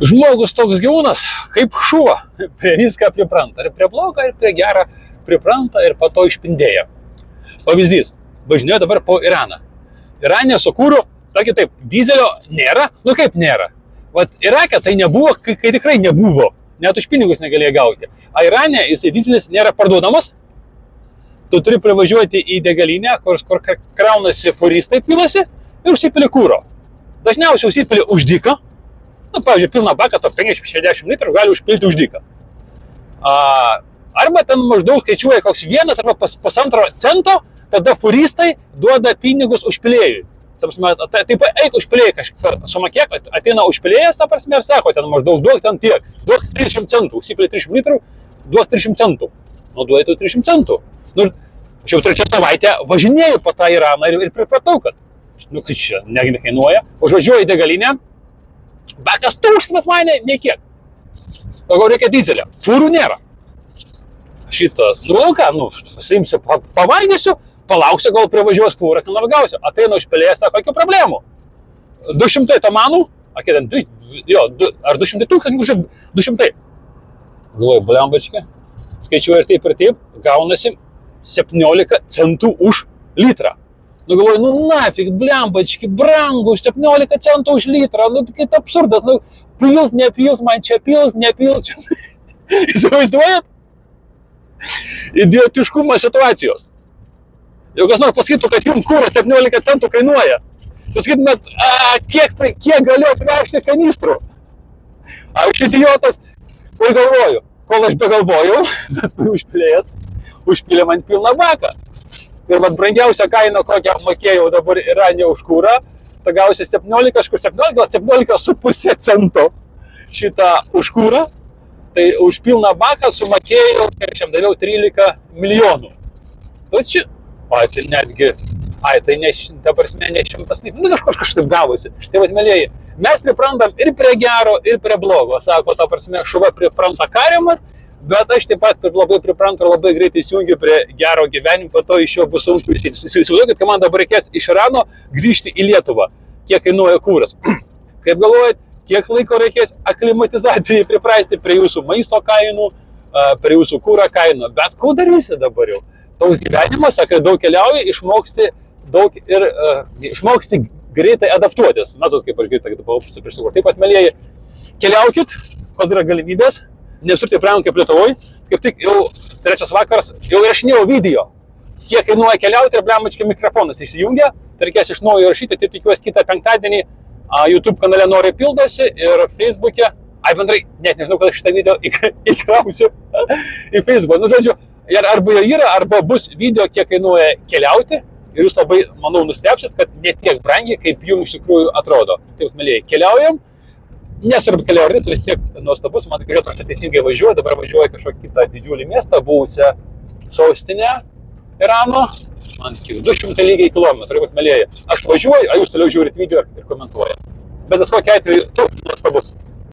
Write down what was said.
Žmogus toks gyvūnas, kaip šuo, prie viską pripranta. Ir prie blogo, ir prie gerą pripranta ir po to išpindėja. Pavyzdys, važinėjau dabar po Iraną. Irane su kūru, tokį taip, dizelio nėra, nu kaip nėra. Vat Irake tai nebuvo, kai tikrai nebuvo, net už pinigus negalėjo gauti. A Irane jisai dizelis nėra parduodamas, tu turi privažiuoti į degalinę, kur kraunasi furistai pilasi ir užsipili kūro. Dažniausiai užsipili už dyką. Nu, pavyzdžiui, pilną baką, to 50-60 litrų gali užpilti už dyką. Arba ten maždaug skaičiuoja koks 1 arba 1,5 cento, tada furistai duoda pinigus užpilėjui. Taip, eik užpilėjai kažką, sumokėk, ateina užpilėjas, ta prasme, ir sako, ten maždaug duok ten tiek, duok 300 centų, užsipilė 300 litrų, duok 300 centų. Nu, duoji 300 centų. Nu, aš jau 3 savaitę važinėjau po tą Iraną ir pripratau, kad, nu, tai čia nekainuoja, užvažiuoju į degalinę, bakas tuštas mane, nei kiek. O gal reikia dizelio, fūrų nėra. Šitas, nu ką, nu, pasiimsiu, pavalgysiu, palauksiu, gal privažiuos fūrą, ką nors gausiu. Ateina užpilėjęs, sako, jokių problemų. 200 tamanų, ar 200 tūkstančių, 200. Galvoju, blembački, skaičiuoju ir taip, gaunasi 17 centų už litrą. Nu galvoju, nu nafig, blembački, brangu, 17 centų už litrą, nu kaip absurdas, nu pilt, nepilt, man čia pilt, nepilt. Įsivaizduojat? Idiotiškumo situacijos. Jau kas nors pasakytų, kad jums kūras 17 centų kainuoja. Jūs sakytumėt, kiek galiu atvežti kanistrų? Aš idiotas, ir galvoju, kol aš begalvojau, tas užpilėjęs, užpilė man pilną baką. Ir vat brangiausia kaina, kokią mokėjau dabar Irane už kūrą, tai gausi 17,5 cento šitą už kūrą, tai už pilną baką sumokėjau, kiek šiam daviau 13 milijonų. Tai čia, tai netgi, tai ne, ta prasme, ne 100 litrų, nu kažkas taip gavosi. Tai vat, mėlėjai, mes priprantam ir prie gero, ir prie blogo, sako, ta prasme, šuva pripranta kariamas, bet aš taip pat labai priprantu ir labai greitai įsijungiu prie gero gyvenimo, po to iš jo bus sunku išeiti. Įsivaizduokit, kad man dabar reikės iš Irano grįžti į Lietuvą. Kiek kainuoja kūras? Kaip galvojat, kiek laiko reikės aklimatizacijai priprasti prie jūsų maisto kainų, prie jūsų kūro kainų? Bet ko darysi dabar jau? Toks gyvenimas, kai daug keliauji, išmoksti greitai adaptuotis. Matot, kaip aš greitai adaptuosiu prieš tai. Taip pat, mėlėjai, keliaukit, kol yra galimybės. Ne visur taip brangu kaip Lietuvoj, kaip tik jau 3 vakaras, jau įrašinėjau video, kiek kainuoja keliauti ir blembački mikrofonas įsijungia, tai reikės iš naujo įrašyti, tai tikiuosi kitą penktadienį YouTube kanale noriai pildosi ir Facebook'e, bendrai, net nežinau, kada šitą video įkrausiu į Facebook. Nu, žodžiu, arba jau yra, arba bus video, kiek kainuoja keliauti ir jūs labai, manau, nustebsit, kad ne tiek brangiai, kaip jums iš tikrųjų atrodo. Taip, mėlėjai, keliaujam. Nesvarbu keliauti, vis tiek nuostabus, man tikrai aš teisingai važiuoju, dabar važiuoju kažkokį kitą didžiulį miestą, buvusią sostinę Irano, man 200 lygiai kilometrų, bet mėlėjai. Aš važiuoju, jūs toliau žiūrit video ir komentuojat. Bet kokiu atveju, tu nuostabus.